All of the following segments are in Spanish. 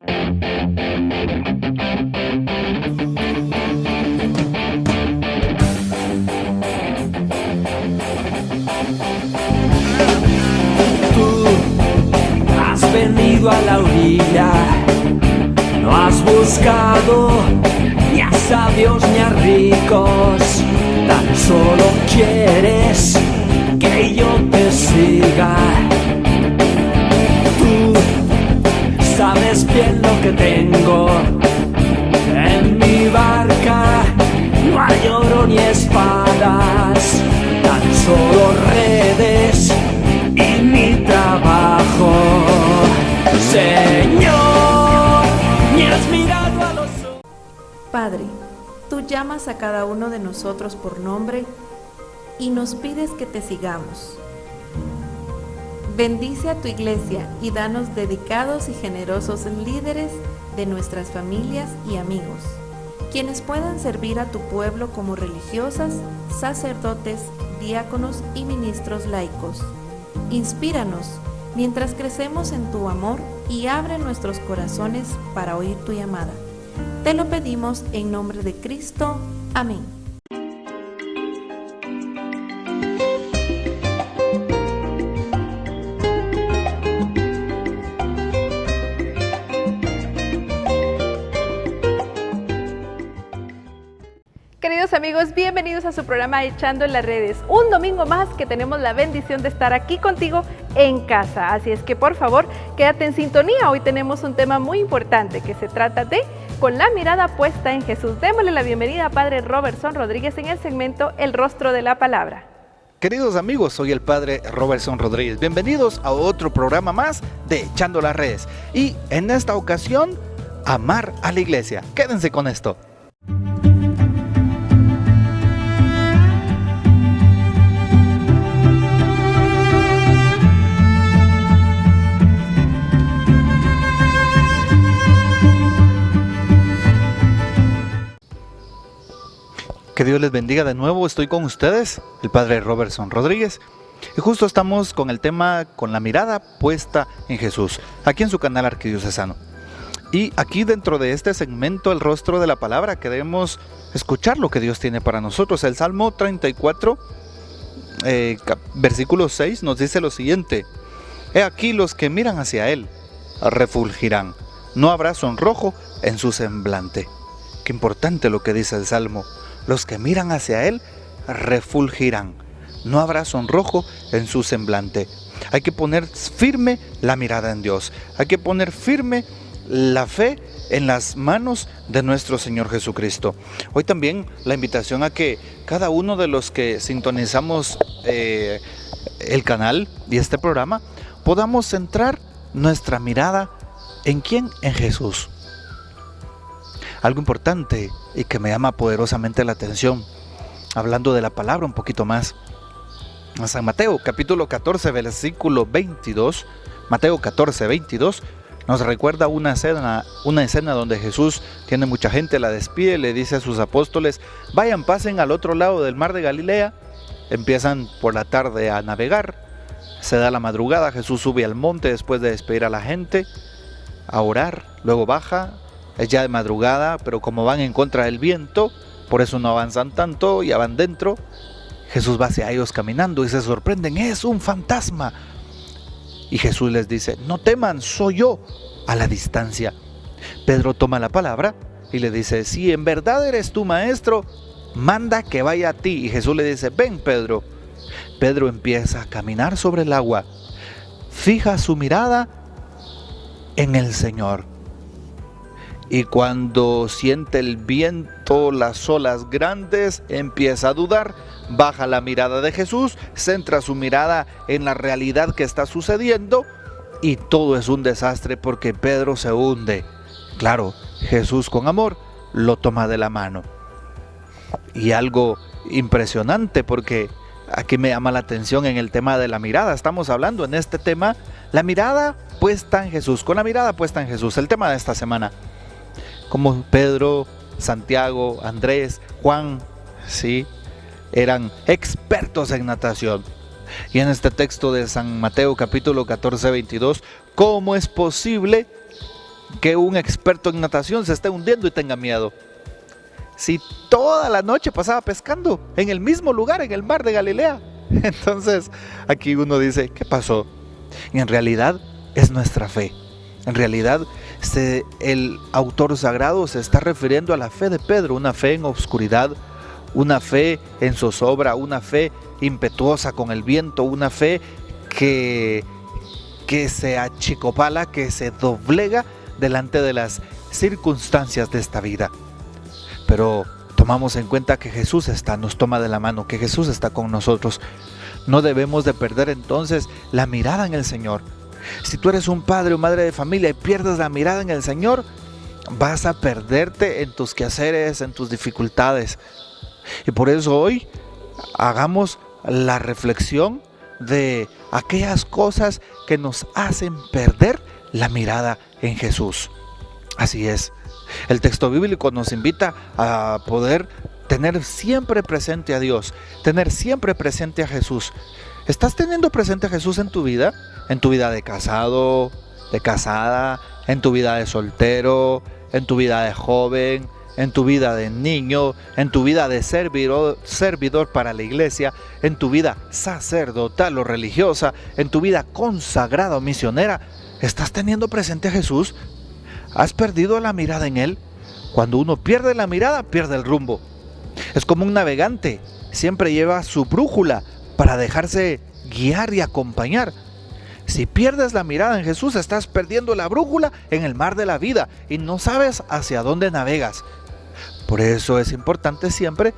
Tú has venido a la orilla, no has buscado ni a sabios ni a ricos, tan solo quieres que yo te siga. Tú sabes bien lo que tengo en mi barca, no hay oro ni espadas, tan solo redes y mi trabajo. Señor, ni has mirado a los ojos. Padre, tú llamas a cada uno de nosotros por nombre y nos pides que te sigamos. Bendice a tu iglesia y danos dedicados y generosos líderes de nuestras familias y amigos, quienes puedan servir a tu pueblo como religiosas, sacerdotes, diáconos y ministros laicos. Inspíranos mientras crecemos en tu amor y abre nuestros corazones para oír tu llamada. Te lo pedimos en nombre de Cristo. Amén. Queridos amigos, bienvenidos a su programa Echando en las Redes. Un domingo más que tenemos la bendición de estar aquí contigo en casa. Así es que por favor, quédate en sintonía. Hoy tenemos un tema muy importante que se trata de Con la mirada puesta en Jesús. Démosle la bienvenida a Padre Robertson Rodríguez en el segmento El Rostro de la Palabra. Queridos amigos, soy el Padre Robertson Rodríguez. Bienvenidos a otro programa más de Echando las Redes. Y en esta ocasión, amar a la iglesia. Quédense con esto. Que Dios les bendiga de nuevo, estoy con ustedes, el Padre Robertson Rodríguez. Y justo estamos con el tema Con la mirada puesta en Jesús, aquí en su canal arquidiocesano. Y aquí dentro de este segmento, El Rostro de la Palabra, queremos escuchar lo que Dios tiene para nosotros. El Salmo 34, versículo 6 nos dice lo siguiente: He aquí los que miran hacia Él refulgirán, no habrá sonrojo en su semblante. Qué importante lo que dice el Salmo. Los que miran hacia Él refulgirán, no habrá sonrojo en su semblante. Hay que poner firme la mirada en Dios, hay que poner firme la fe en las manos de nuestro Señor Jesucristo. Hoy también la invitación a que cada uno de los que sintonizamos el canal y este programa podamos centrar nuestra mirada ¿en quién? En Jesús. Algo importante y que me llama poderosamente la atención, hablando de la palabra un poquito más. San Mateo capítulo 14 versículo 22, Mateo 14, 22, nos recuerda una escena donde Jesús tiene mucha gente, la despide, le dice a sus apóstoles: vayan, pasen al otro lado del mar de Galilea. Empiezan por la tarde a navegar, se da la madrugada, Jesús sube al monte después de despedir a la gente a orar, luego baja. Es ya de madrugada, pero como van en contra del viento, por eso no avanzan tanto, ya van dentro. Jesús va hacia ellos caminando y se sorprenden: es un fantasma. Y Jesús les dice: no teman, soy yo, a la distancia. Pedro toma la palabra y le dice: si en verdad eres tu maestro, manda que vaya a ti. Y Jesús le dice: ven, Pedro. Pedro empieza a caminar sobre el agua, fija su mirada en el Señor. Y cuando siente el viento, las olas grandes, empieza a dudar, baja la mirada de Jesús, centra su mirada en la realidad que está sucediendo y todo es un desastre porque Pedro se hunde. Claro, Jesús con amor lo toma de la mano. Y algo impresionante, porque aquí me llama la atención en el tema de la mirada. Estamos hablando en este tema, la mirada puesta en Jesús, con la mirada puesta en Jesús, el tema de esta semana. Como Pedro, Santiago, Andrés, Juan, ¿sí?, eran expertos en natación. Y en este texto de San Mateo capítulo 14, 22, ¿cómo es posible que un experto en natación se esté hundiendo y tenga miedo? Si toda la noche pasaba pescando en el mismo lugar, en el mar de Galilea. Entonces aquí uno dice, ¿qué pasó? Y en realidad es nuestra fe. En realidad el autor sagrado se está refiriendo a la fe de Pedro, una fe en obscuridad, una fe en zozobra, una fe impetuosa con el viento, una fe que se achicopala, que se doblega delante de las circunstancias de esta vida. Pero tomamos en cuenta que Jesús nos toma de la mano, que Jesús está con nosotros. No debemos de perder entonces la mirada en el Señor. Si tú eres un padre o madre de familia y pierdes la mirada en el Señor, vas a perderte en tus quehaceres, en tus dificultades. Y por eso hoy hagamos la reflexión de aquellas cosas que nos hacen perder la mirada en Jesús. Así es. El texto bíblico nos invita a poder tener siempre presente a Dios, tener siempre presente a Jesús. ¿Estás teniendo presente a Jesús en tu vida? En tu vida de casado, de casada, en tu vida de soltero, en tu vida de joven, en tu vida de niño, en tu vida de servidor para la iglesia, en tu vida sacerdotal o religiosa, en tu vida consagrada o misionera. ¿Estás teniendo presente a Jesús? ¿Has perdido la mirada en Él? Cuando uno pierde la mirada, pierde el rumbo. Es como un navegante, siempre lleva su brújula para dejarse guiar y acompañar. Si pierdes la mirada en Jesús, estás perdiendo la brújula en el mar de la vida y no sabes hacia dónde navegas. Por eso es importante siempre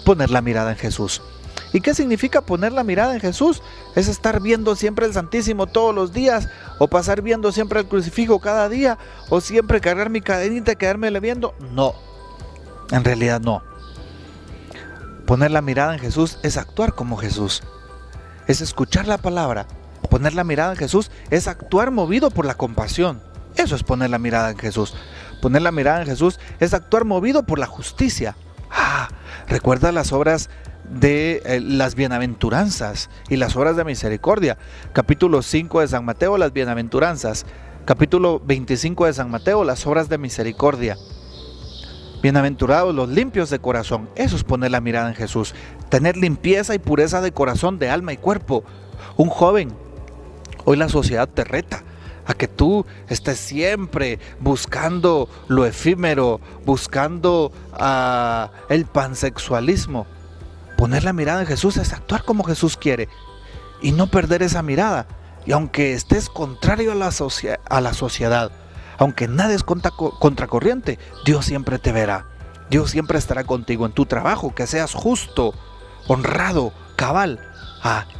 poner la mirada en Jesús. ¿Y qué significa poner la mirada en Jesús? Es estar viendo siempre el Santísimo todos los días, o pasar viendo siempre el crucifijo cada día, o siempre cargar mi cadenita y quedármele viendo. No, en realidad no. Poner la mirada en Jesús es actuar como Jesús, es escuchar la palabra. Poner la mirada en Jesús es actuar movido por la compasión. Eso es poner la mirada en Jesús. Poner la mirada en Jesús es actuar movido por la justicia. Recuerda las obras de las bienaventuranzas y las obras de misericordia. Capítulo 5 de San Mateo, las bienaventuranzas. Capítulo 25 de San Mateo, las obras de misericordia. Bienaventurados los limpios de corazón. Eso es poner la mirada en Jesús. Tener limpieza y pureza de corazón, de alma y cuerpo. Un joven, hoy la sociedad te reta a que tú estés siempre buscando lo efímero, buscando el pansexualismo. Poner la mirada en Jesús es actuar como Jesús quiere y no perder esa mirada. Y aunque estés contrario a la sociedad, aunque nades contracorriente, Dios siempre te verá. Dios siempre estará contigo en tu trabajo, que seas justo, honrado, cabal.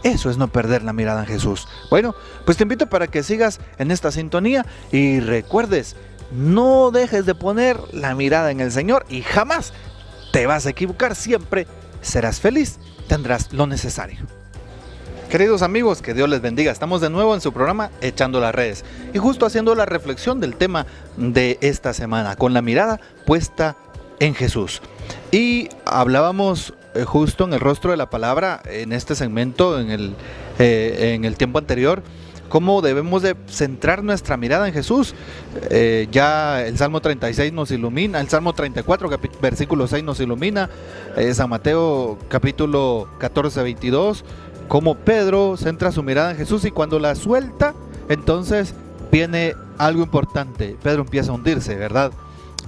Eso es no perder la mirada en Jesús. Bueno, pues te invito para que sigas en esta sintonía y recuerdes, no dejes de poner la mirada en el Señor y jamás te vas a equivocar. Siempre serás feliz, tendrás lo necesario. Queridos amigos, que Dios les bendiga. Estamos de nuevo en su programa Echando las Redes y justo haciendo la reflexión del tema de esta semana, con la mirada puesta en Jesús. Y hablábamos justo en el rostro de la palabra en este segmento, en el tiempo anterior, cómo debemos de centrar nuestra mirada en Jesús. Ya el Salmo 36 nos ilumina, el Salmo 34 versículo 6 nos ilumina, San Mateo capítulo 14, 22, cómo Pedro centra su mirada en Jesús y cuando la suelta, entonces viene algo importante. Pedro empieza a hundirse, ¿verdad?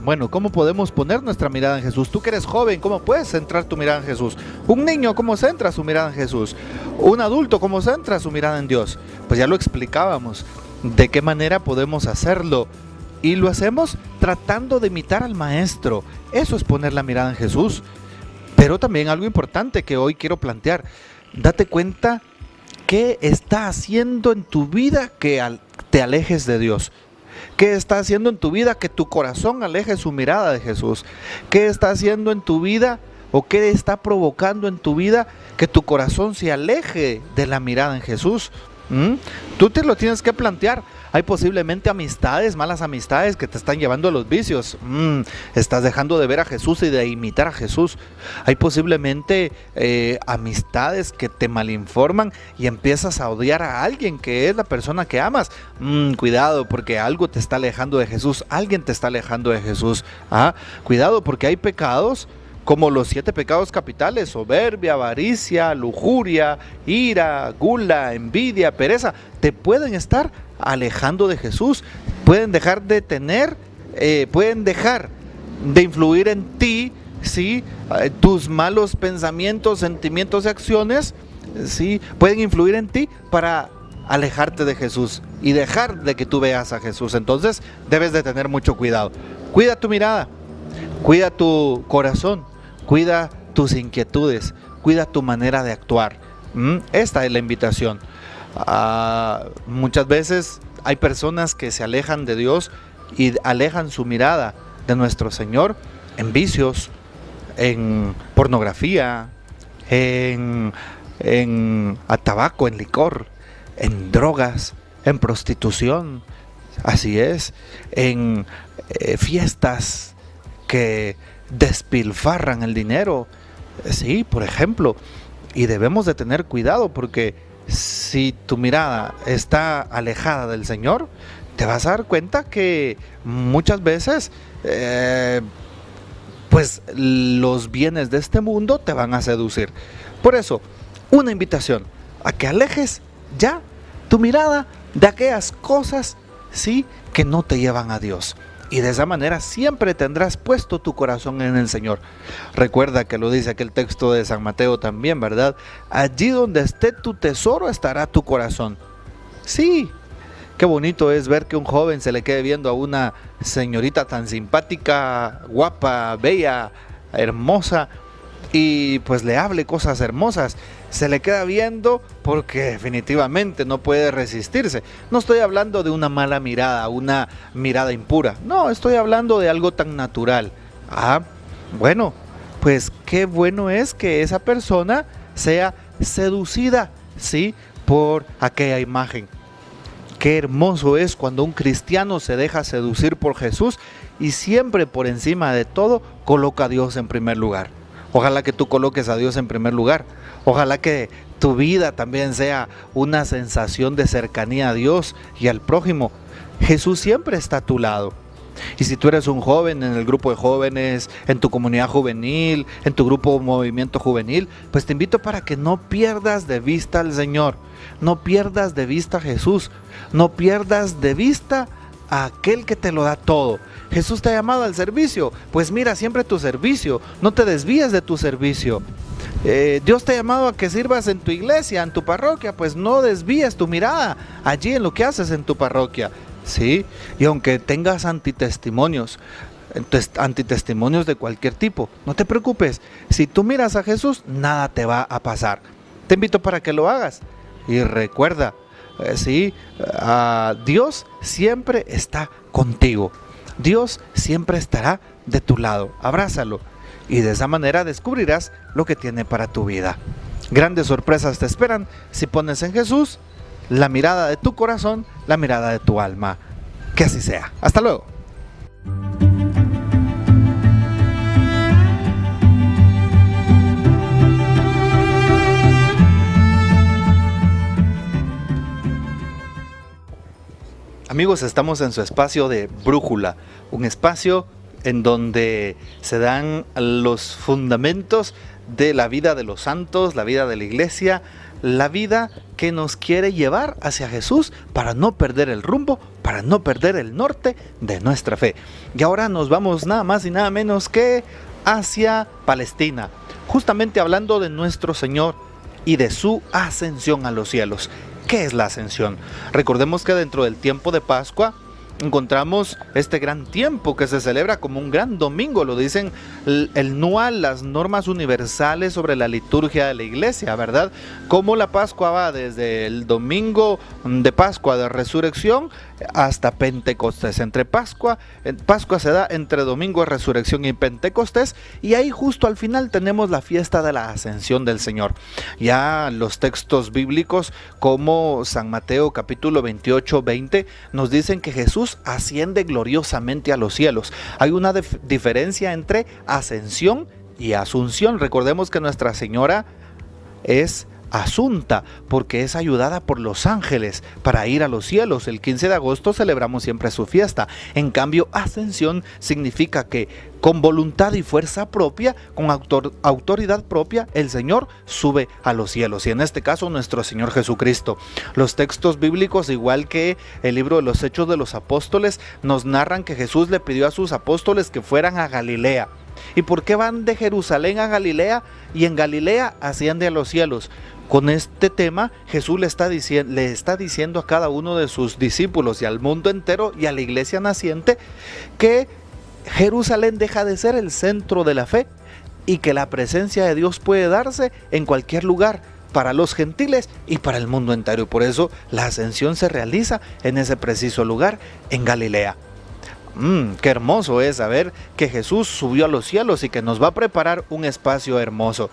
Bueno, ¿cómo podemos poner nuestra mirada en Jesús? Tú que eres joven, ¿cómo puedes centrar tu mirada en Jesús? Un niño, ¿cómo centra su mirada en Jesús? Un adulto, ¿cómo centra su mirada en Dios? Pues ya lo explicábamos, de qué manera podemos hacerlo. Y lo hacemos tratando de imitar al Maestro. Eso es poner la mirada en Jesús. Pero también algo importante que hoy quiero plantear. Date cuenta qué está haciendo en tu vida que te alejes de Dios. ¿Qué está haciendo en tu vida que tu corazón aleje su mirada de Jesús? ¿Qué está haciendo en tu vida o qué está provocando en tu vida que tu corazón se aleje de la mirada en Jesús? Tú te lo tienes que plantear. Hay posiblemente amistades, malas amistades que te están llevando a los vicios. Estás dejando de ver a Jesús y de imitar a Jesús. Hay posiblemente amistades que te malinforman y empiezas a odiar a alguien que es la persona que amas. Cuidado, porque algo te está alejando de Jesús. Alguien te está alejando de Jesús. Cuidado, porque hay pecados como los 7 pecados capitales: soberbia, avaricia, lujuria, ira, gula, envidia, pereza. Te pueden estar alejando de Jesús, pueden dejar de influir en ti, ¿sí? Tus malos pensamientos, sentimientos y acciones, ¿sí? Pueden influir en ti para alejarte de Jesús y dejar de que tú veas a Jesús. Entonces debes de tener mucho cuidado. Cuida tu mirada, cuida tu corazón, cuida tus inquietudes, cuida tu manera de actuar. Esta es la invitación. Muchas veces hay personas que se alejan de Dios y alejan su mirada de nuestro Señor en vicios, en pornografía, en tabaco, en licor, en drogas, en prostitución, así es, en fiestas que despilfarran el dinero, sí, por ejemplo. Y debemos de tener cuidado, porque si tu mirada está alejada del Señor, te vas a dar cuenta que muchas veces pues los bienes de este mundo te van a seducir. Por eso, una invitación a que alejes ya tu mirada de aquellas cosas, sí, que no te llevan a Dios. Y de esa manera siempre tendrás puesto tu corazón en el Señor. Recuerda que lo dice aquel texto de San Mateo también, ¿verdad? Allí donde esté tu tesoro estará tu corazón. Sí, qué bonito es ver que un joven se le quede viendo a una señorita tan simpática, guapa, bella, hermosa, y pues le hable cosas hermosas. Se le queda viendo porque definitivamente no puede resistirse. No estoy hablando de una mala mirada, una mirada impura. No, estoy hablando de algo tan natural. Bueno, pues qué bueno es que esa persona sea seducida, ¿sí?, por aquella imagen. Qué hermoso es cuando un cristiano se deja seducir por Jesús y siempre por encima de todo coloca a Dios en primer lugar. Ojalá que tú coloques a Dios en primer lugar. Ojalá que tu vida también sea una sensación de cercanía a Dios y al prójimo. Jesús siempre está a tu lado. Y si tú eres un joven en el grupo de jóvenes, en tu comunidad juvenil, en tu grupo movimiento juvenil, pues te invito para que no pierdas de vista al Señor. No pierdas de vista a Jesús. No pierdas de vista a aquel que te lo da todo. Jesús te ha llamado al servicio, pues mira siempre tu servicio, no te desvíes de tu servicio. Dios te ha llamado a que sirvas en tu iglesia, en tu parroquia, pues no desvíes tu mirada allí en lo que haces en tu parroquia, ¿sí? Y aunque tengas antitestimonios de cualquier tipo, no te preocupes, si tú miras a Jesús, nada te va a pasar. Te invito para que lo hagas y recuerda, Dios siempre está contigo. Dios siempre estará de tu lado. Abrázalo y de esa manera descubrirás lo que tiene para tu vida. Grandes sorpresas te esperan si pones en Jesús la mirada de tu corazón, la mirada de tu alma. Que así sea. Hasta luego. Amigos, estamos en su espacio de Brújula, un espacio en donde se dan los fundamentos de la vida de los santos, la vida de la iglesia, la vida que nos quiere llevar hacia Jesús para no perder el rumbo, para no perder el norte de nuestra fe. Y ahora nos vamos nada más y nada menos que hacia Palestina, justamente hablando de nuestro Señor y de su ascensión a los cielos. ¿Qué es la ascensión? Recordemos que dentro del tiempo de Pascua encontramos este gran tiempo que se celebra como un gran domingo, lo dicen el NUAL, las normas universales sobre la liturgia de la iglesia, ¿verdad? Como la Pascua va desde el domingo de Pascua de Resurrección hasta Pentecostés. Entre Pascua se da entre Domingo de Resurrección y Pentecostés, y ahí justo al final tenemos la fiesta de la Ascensión del Señor. Ya los textos bíblicos como San Mateo capítulo 28, 20 nos dicen que Jesús asciende gloriosamente a los cielos. Hay una diferencia entre ascensión y asunción. Recordemos que Nuestra Señora es asunta porque es ayudada por los ángeles para ir a los cielos. El 15 de agosto celebramos siempre su fiesta. En cambio, ascensión significa que con voluntad y fuerza propia, con autoridad propia, el Señor sube a los cielos, y en este caso nuestro Señor Jesucristo. Los textos bíblicos, igual que el libro de los Hechos de los Apóstoles, nos narran que Jesús le pidió a sus apóstoles que fueran a Galilea. ¿Y por qué van de Jerusalén a Galilea? Y en Galilea asciende a los cielos. Con este tema Jesús le está diciendo a cada uno de sus discípulos y al mundo entero y a la iglesia naciente que Jerusalén deja de ser el centro de la fe y que la presencia de Dios puede darse en cualquier lugar, para los gentiles y para el mundo entero. Y por eso la ascensión se realiza en ese preciso lugar, en Galilea. Qué hermoso es saber que Jesús subió a los cielos y que nos va a preparar un espacio hermoso.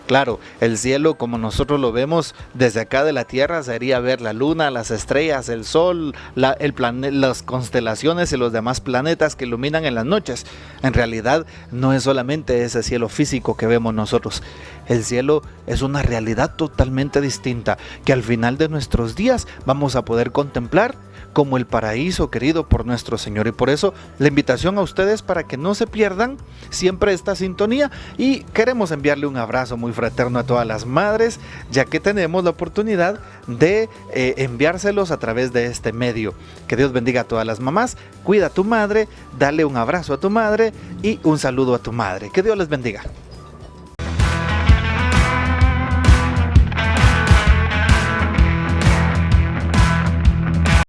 Claro, el cielo como nosotros lo vemos desde acá de la tierra sería ver la luna, las estrellas, el sol, las constelaciones y los demás planetas que iluminan en las noches. En realidad no es solamente ese cielo físico que vemos nosotros. El cielo es una realidad totalmente distinta que al final de nuestros días vamos a poder contemplar como el paraíso querido por nuestro Señor. Y por eso la invitación a ustedes para que no se pierdan siempre esta sintonía, y queremos enviarle un abrazo muy fraterno a todas las madres, ya que tenemos la oportunidad de enviárselos a través de este medio. Que Dios bendiga a todas las mamás, cuida a tu madre, dale un abrazo a tu madre y un saludo a tu madre. Que Dios les bendiga.